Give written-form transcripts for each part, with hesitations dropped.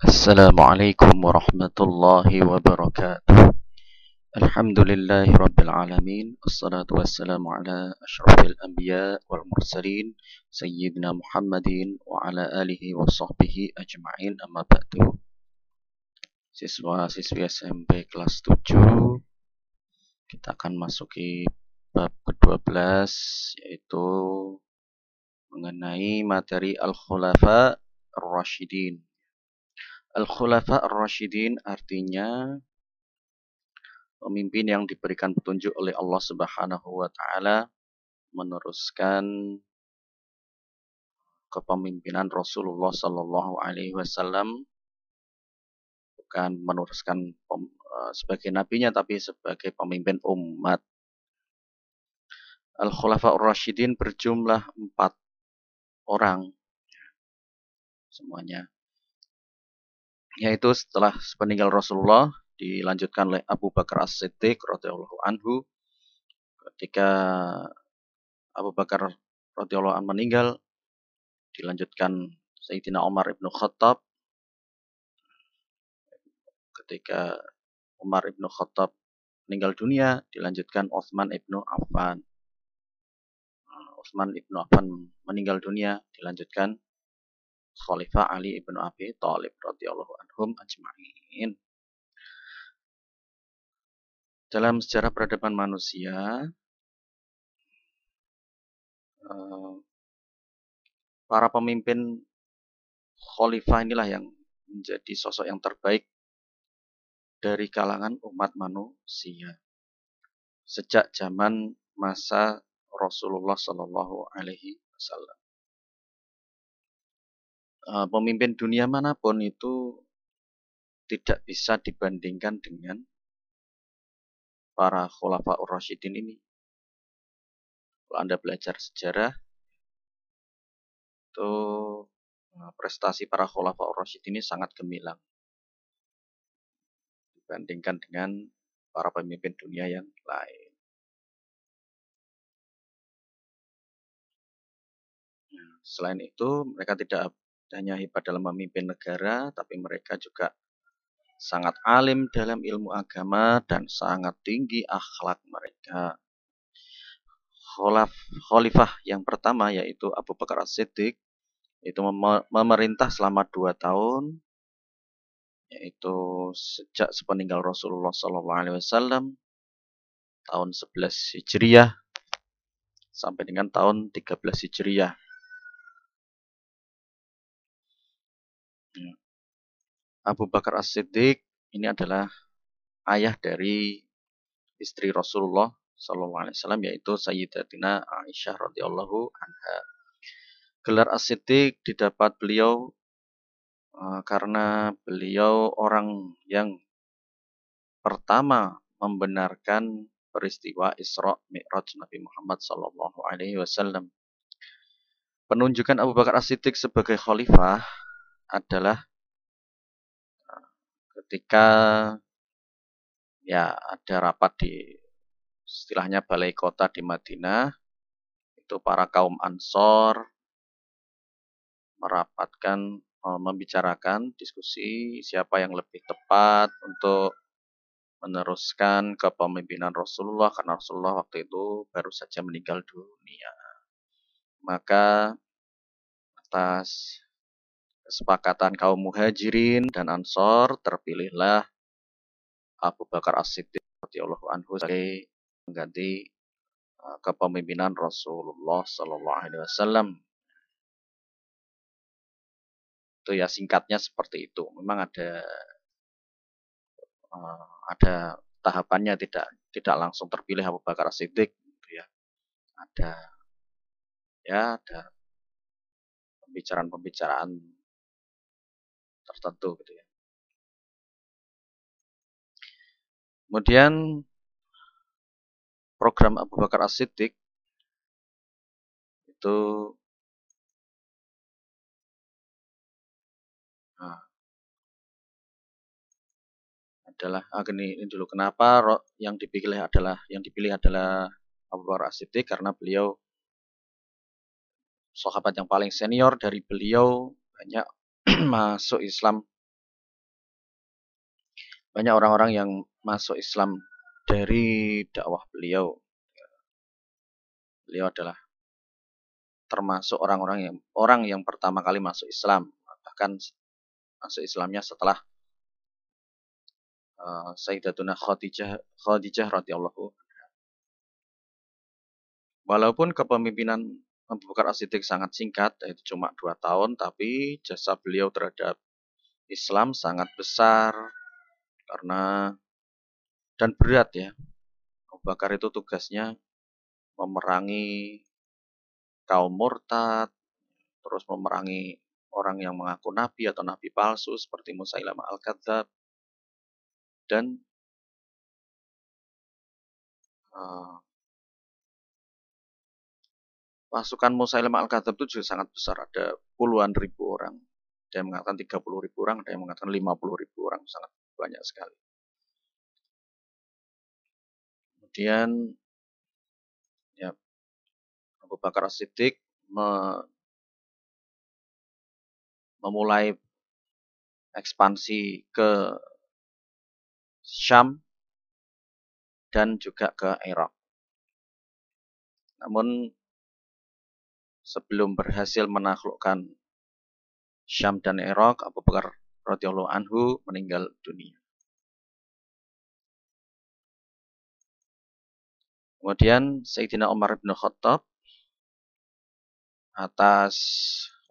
Assalamualaikum warahmatullahi wabarakatuh. Alhamdulillahi rabbil alamin. Assalatu wassalamu ala asyrafil anbiya wal mursalin Sayyidina Muhammadin wa ala alihi wa sahbihi ajma'in, amma ba'du. Siswa-siswi SMP kelas 7, kita akan masuki bab ke-12, yaitu mengenai materi Al-Khulafa Ar-Rasyidin. Al-Khulafa Ar-Rasyidin artinya pemimpin yang diberikan petunjuk oleh Allah Subhanahu wa taala meneruskan kepemimpinan Rasulullah sallallahu alaihi wasallam, bukan meneruskan sebagai nabinya tapi sebagai pemimpin umat. Al-Khulafa Ar-Rasyidin berjumlah 4 orang semuanya, yaitu setelah sepeninggal Rasulullah dilanjutkan oleh Abu Bakar As-Siddiq radhiyallahu anhu. Ketika Abu Bakar radhiyallahu anhu meninggal, dilanjutkan Sayyidina Umar ibnu Khattab. Ketika Umar ibnu Khattab meninggal dunia, dilanjutkan Utsman ibnu Affan. Utsman ibnu Affan meninggal dunia, dilanjutkan Khalifah Ali ibnu Abi Thalib radhiyallahu anhum ajma'in. Dalam sejarah peradaban manusia, para pemimpin khalifah inilah yang menjadi sosok yang terbaik dari kalangan umat manusia sejak zaman masa Rasulullah Sallallahu Alaihi Wasallam. Pemimpin dunia manapun itu tidak bisa dibandingkan dengan para Khulafa Ar-Rasyidin ini. Kalau Anda belajar sejarah, itu prestasi para Khulafa Ar-Rasyidin ini sangat gemilang dibandingkan dengan para pemimpin dunia yang lain. Selain itu, mereka tidak hanya hebat dalam memimpin negara, tapi mereka juga sangat alim dalam ilmu agama dan sangat tinggi akhlak mereka. Khalifah yang pertama yaitu Abu Bakar As-Siddiq itu memerintah selama 2 tahun, yaitu sejak sepeninggal Rasulullah SAW tahun 11 Hijriah sampai dengan tahun 13 Hijriah. Abu Bakar As-Siddiq ini adalah ayah dari istri Rasulullah SAW, yaitu Sayyidatina Aisyah radhiyallahu anha. Gelar As-Siddiq didapat beliau karena beliau orang yang pertama membenarkan peristiwa Isra Mi'raj Nabi Muhammad sallallahu alaihi wasallam. Penunjukan Abu Bakar As-Siddiq sebagai khalifah adalah ketika ada rapat di istilahnya balai kota di Madinah, itu para kaum Ansor merapatkan, membicarakan diskusi siapa yang lebih tepat untuk meneruskan kepemimpinan Rasulullah, karena Rasulullah waktu itu baru saja meninggal dunia. Maka atas kesepakatan kaum Muhajirin dan Ansor, terpilihlah Abu Bakar As-Siddiq radhiyallahu anhu sebagai pengganti kepemimpinan Rasulullah sallallahu alaihi wasallam. Itu ya singkatnya seperti itu. Memang ada tahapannya, tidak langsung terpilih Abu Bakar As-Siddiq gitu ya. Ada pembicaraan-pembicaraan tertentu gitu ya. Kemudian program Abu Bakar As-Siddiq itu adalah ini dulu, kenapa yang dipilih adalah Abu Bakar As-Siddiq, karena beliau sahabat yang paling senior. Dari beliau banyak masuk Islam banyak orang-orang yang masuk Islam dari dakwah beliau. Beliau adalah termasuk orang yang pertama kali masuk Islam, bahkan masuk Islamnya setelah Sayyidatuna Khadijah radhiyallahu. Walaupun kepemimpinan Abu Bakar As-Siddiq sangat singkat, yaitu cuma 2 tahun, tapi jasa beliau terhadap Islam sangat besar karena dan berat ya. Abu Bakar itu tugasnya memerangi kaum murtad, terus memerangi orang yang mengaku nabi atau nabi palsu seperti Musailamah Al-Kadzab, dan pasukan Musailamah Al-Kadzab itu juga sangat besar, ada puluhan ribu orang. Ada yang mengatakan 30.000 orang, ada yang mengatakan 50.000 orang, sangat banyak sekali. Kemudian ya, Abu Bakar As-Siddiq memulai ekspansi ke Syam dan juga ke Irak. Namun sebelum berhasil menaklukkan Syam dan Irak, Abu Bakar radhiyallahu anhu meninggal dunia. Kemudian Sayyidina Umar bin Khattab atas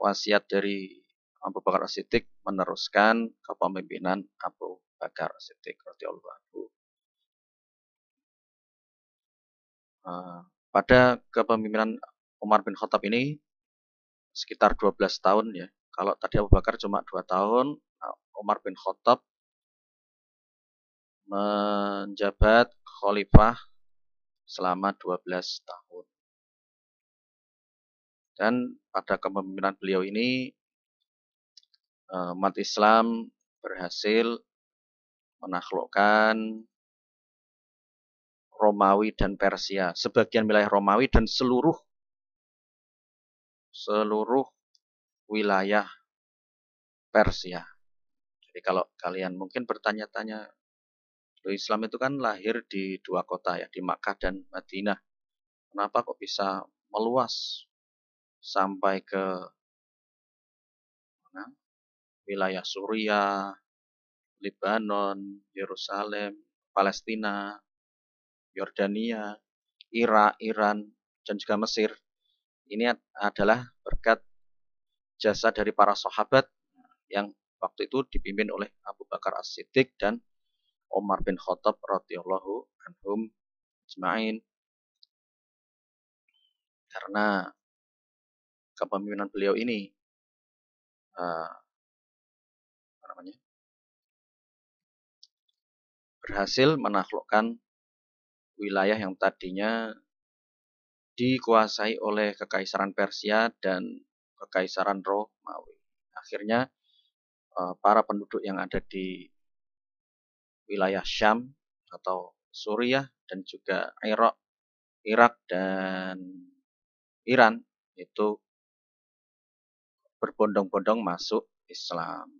wasiat dari Abu Bakar As-Siddiq meneruskan kepemimpinan Abu Bakar As-Siddiq radhiyallahu anhu. Pada kepemimpinan Umar bin Khattab ini sekitar 12 tahun ya. Kalau tadi Abu Bakar cuma 2 tahun, Umar bin Khattab menjabat khalifah selama 12 tahun. Dan pada kepemimpinan beliau ini umat Islam berhasil menaklukkan Romawi dan Persia, sebagian wilayah Romawi dan seluruh wilayah Persia. Jadi kalau kalian mungkin bertanya-tanya, Islam itu kan lahir di 2 kota ya, di Makkah dan Madinah. Kenapa kok bisa meluas sampai ke wilayah Suriah, Lebanon, Yerusalem, Palestina, Yordania, Irak, Iran, dan juga Mesir. Ini adalah berkat jasa dari para sahabat yang waktu itu dipimpin oleh Abu Bakar As-Siddiq dan Umar bin Khattab radhiyallahu anhum ajma'in. Karena kepemimpinan beliau ini berhasil menaklukkan wilayah yang tadinya dikuasai oleh Kekaisaran Persia dan Kekaisaran Romawi. Akhirnya para penduduk yang ada di wilayah Syam atau Suriah dan juga Irak dan Iran itu berbondong-bondong masuk Islam.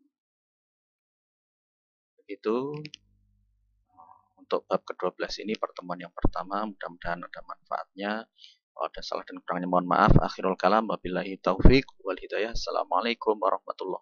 Begitu untuk bab ke-12 ini, pertemuan yang pertama. Mudah-mudahan ada manfaatnya. Kalau ada salah dan kurangnya mohon maaf. Akhirul kalam wabillahi taufik wal hidayah. Assalamualaikum warahmatullahi wabarakatuh.